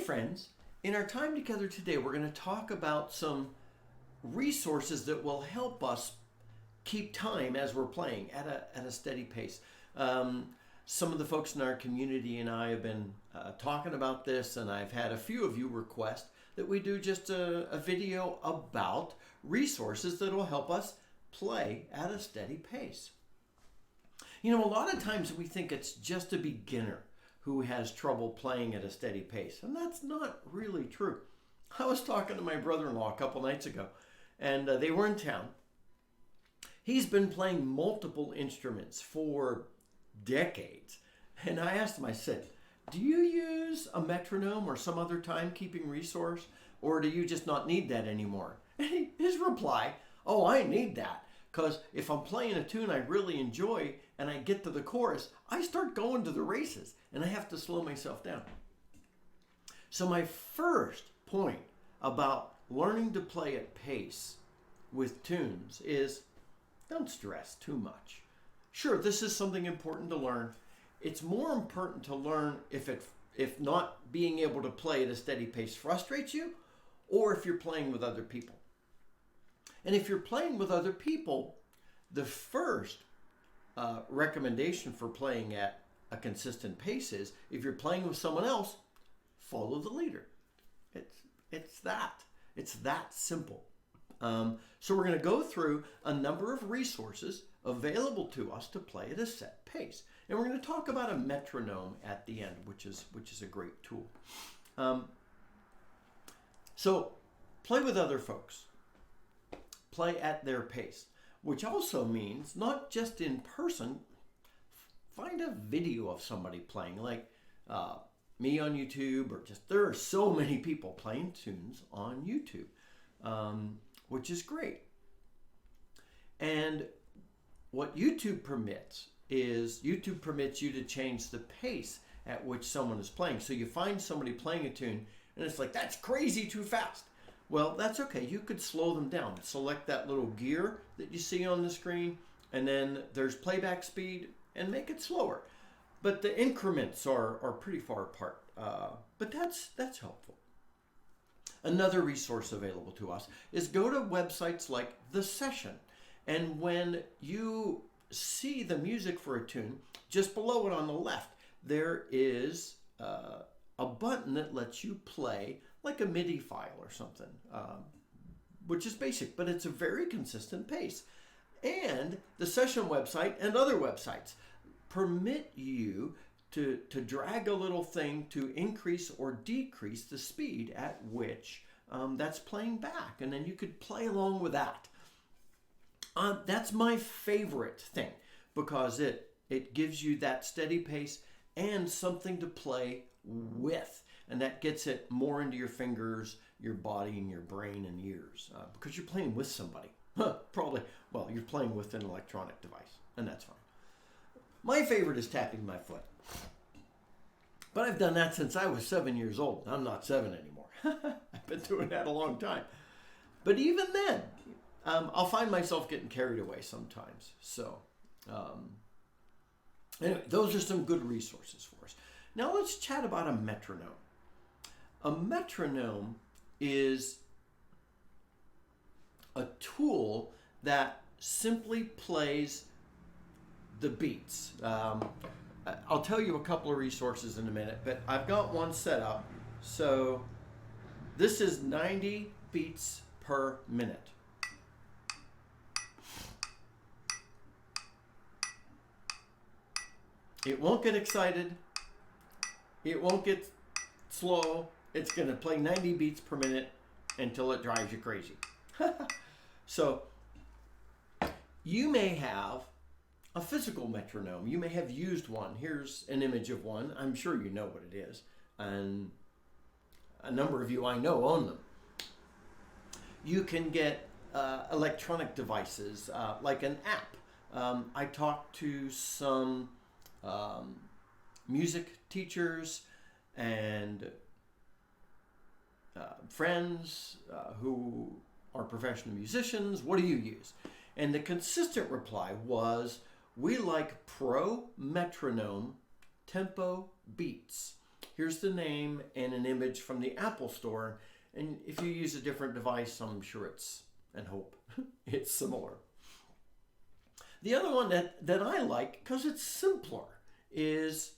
friends, in our time together today, we're going to talk about some resources that will help us keep time as we're playing at a steady pace. Some of the folks in our community and I have been talking about this, and I've had a few of you request that we do just a video about resources that will help us play at a steady pace. You know, a lot of times we think it's just a beginner who has trouble playing at a steady pace, and that's not really true. I was talking to my brother-in-law a couple nights ago, and they were in town. He's been playing multiple instruments for decades, and I asked him, I said, do you use a metronome or some other timekeeping resource, or do you just not need that anymore? And his reply, oh, I need that, because if I'm playing a tune I really enjoy and I get to the chorus, I start going to the races and I have to slow myself down. So my first point about learning to play at pace with tunes is don't stress too much. Sure, this is something important to learn. It's more important to learn if not being able to play at a steady pace frustrates you, or if you're playing with other people. And if you're playing with other people, the first recommendation for playing at a consistent pace is, if you're playing with someone else, follow the leader. It's that simple. So we're going to go through a number of resources available to us to play at a set pace. And we're going to talk about a metronome at the end, which is a great tool. So play with other folks. Play at their pace, which also means not just in person. Find a video of somebody playing, like me on YouTube, or just there are so many people playing tunes on YouTube, which is great. And what YouTube permits you to change the pace at which someone is playing. So you find somebody playing a tune and it's like, that's crazy too fast. Well, that's okay. You could slow them down. Select that little gear that you see on the screen, and then there's playback speed, and make it slower. But the increments are pretty far apart. But that's helpful. Another resource available to us is go to websites like The Session. And when you see the music for a tune, just below it on the left, there is a button that lets you play like a MIDI file or something, which is basic, but it's a very consistent pace. And the Session website and other websites permit you to drag a little thing to increase or decrease the speed at which that's playing back. And then you could play along with that. That's my favorite thing, because it gives you that steady pace and something to play with. And that gets it more into your fingers, your body, and your brain and ears, because you're playing with somebody. You're playing with an electronic device, and that's fine. My favorite is tapping my foot. But I've done that since I was 7 years old. I'm not 7 anymore. I've been doing that a long time. But even then, I'll find myself getting carried away sometimes. So, anyway, those are some good resources for us. Now let's chat about a metronome. A metronome is a tool that simply plays the beats. I'll tell you a couple of resources in a minute, but I've got one set up. So this is 90 beats per minute. It won't get excited. It won't get slow. It's going to play 90 beats per minute until it drives you crazy. So you may have a physical metronome. You may have used one. Here's an image of one. I'm sure you know what it is. And a number of you I know own them. You can get electronic devices like an app. I talked to some music teachers and friends who are professional musicians. What do you use? And the consistent reply was, we like Pro Metronome Tempo Beats. here's the name and an image from the Apple Store. And if you use a different device, I'm sure and hope it's similar. The other one that I like, because it's simpler, is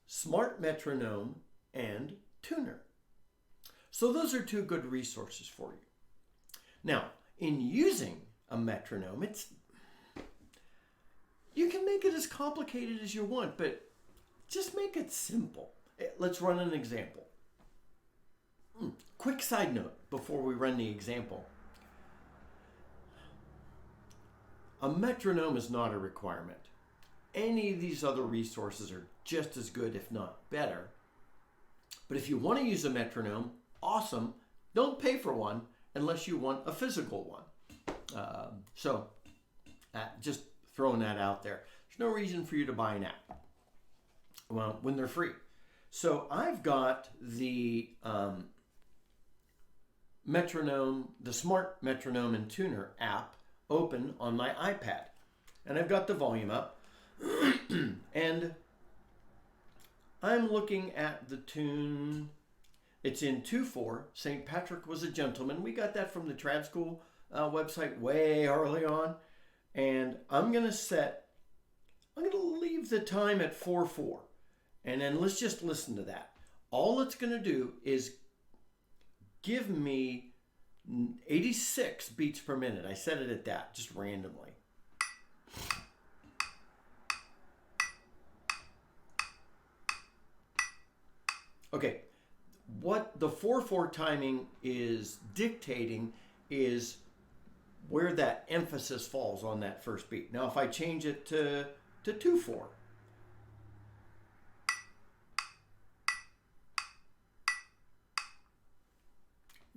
Smart Metronome and Tuner. So those are two good resources for you. Now, in using a metronome, you can make it as complicated as you want, but just make it simple. Let's run an example. Quick side note before we run the example. A metronome is not a requirement. Any of these other resources are just as good, if not better. But if you want to use a metronome, awesome. Don't pay for one unless you want a physical one. So just throwing that out there. There's no reason for you to buy an app when they're free. So I've got the metronome, the Smart Metronome and Tuner app open on my iPad. And I've got the volume up. And I'm looking at the tune. It's in 2/4. St. Patrick Was a Gentleman. We got that from the Trad School website way early on. And I'm going to leave the time at 4/4. And then let's just listen to that. All it's going to do is give me 86 beats per minute. I set it at that, just randomly. Okay, what the 4/4 timing is dictating is where that emphasis falls on that first beat. Now, if I change it to 2/4,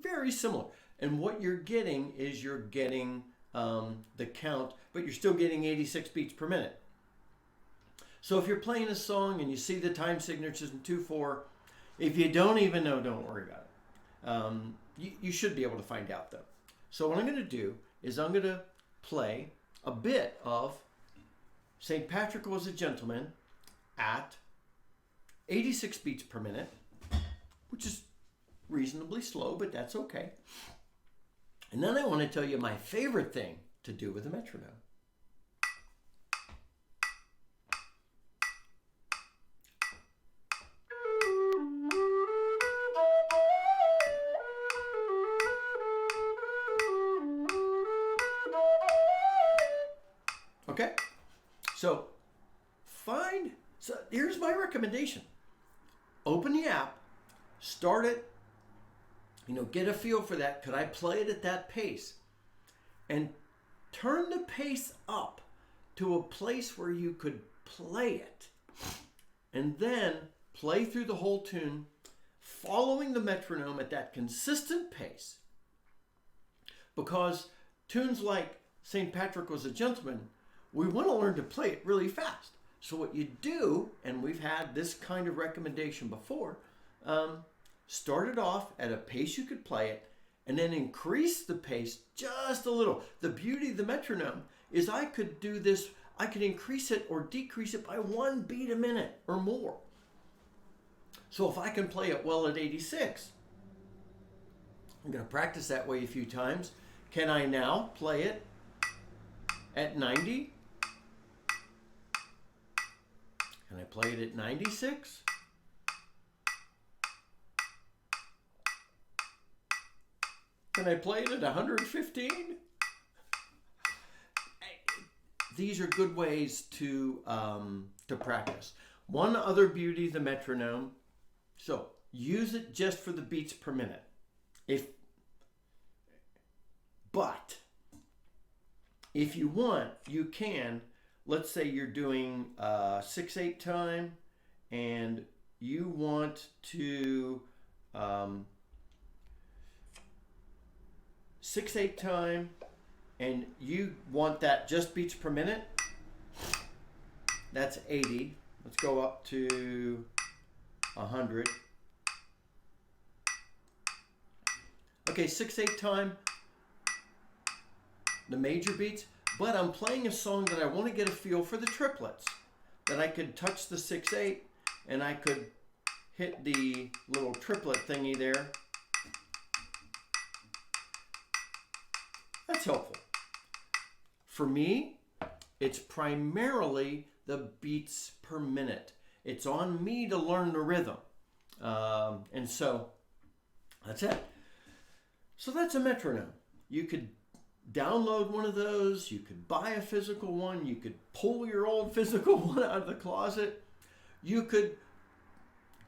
very similar. And what you're getting is the count, but you're still getting 86 beats per minute. So if you're playing a song and you see the time signatures in 2/4, if you don't even know, don't worry about it. You should be able to find out though. So what I'm going to do is I'm going to play a bit of St. Patrick Was a Gentleman at 86 beats per minute, which is reasonably slow, but that's okay. And then I want to tell you my favorite thing to do with a metronome. Okay, so here's my recommendation. Open the app, start it, get a feel for that. Could I play it at that pace? And turn the pace up to a place where you could play it. And then play through the whole tune, following the metronome at that consistent pace. Because tunes like St. Patrick Was a Gentleman, we want to learn to play it really fast. So what you do, and we've had this kind of recommendation before, start it off at a pace you could play it, and then increase the pace just a little. The beauty of the metronome is I could do this, I could increase it or decrease it by 1 beat a minute or more. So if I can play it well at 86, I'm going to practice that way a few times. Can I now play it at 90? Can I play it at 96? Can I play it at 115? These are good ways to practice. One other beauty of the metronome, so use it just for the beats per minute. But if you want, you can. Let's say you're doing 6/8 time, and you want to 6/8 time, and you want that just beats per minute. That's 80. Let's go up to 100. Okay, 6/8 time, the major beats, but I'm playing a song that I want to get a feel for the triplets. That I could touch the 6/8 and I could hit the little triplet thingy there. That's helpful. For me, it's primarily the beats per minute. It's on me to learn the rhythm. And so that's it. So that's a metronome. You could download one of those. You could buy a physical one. You could pull your old physical one out of the closet. You could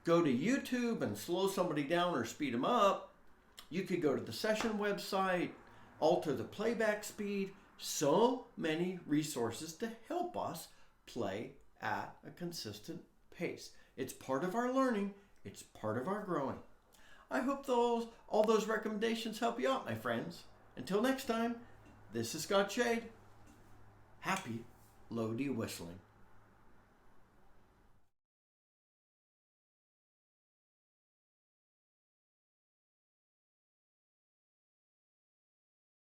go to YouTube and slow somebody down or speed them up. You could go to the session website, alter the playback speed. So many resources to help us play at a consistent pace. It's part of our learning. It's part of our growing. I hope all those recommendations help you out, my friends. Until next time, this is Scott Shade. Happy low D whistling.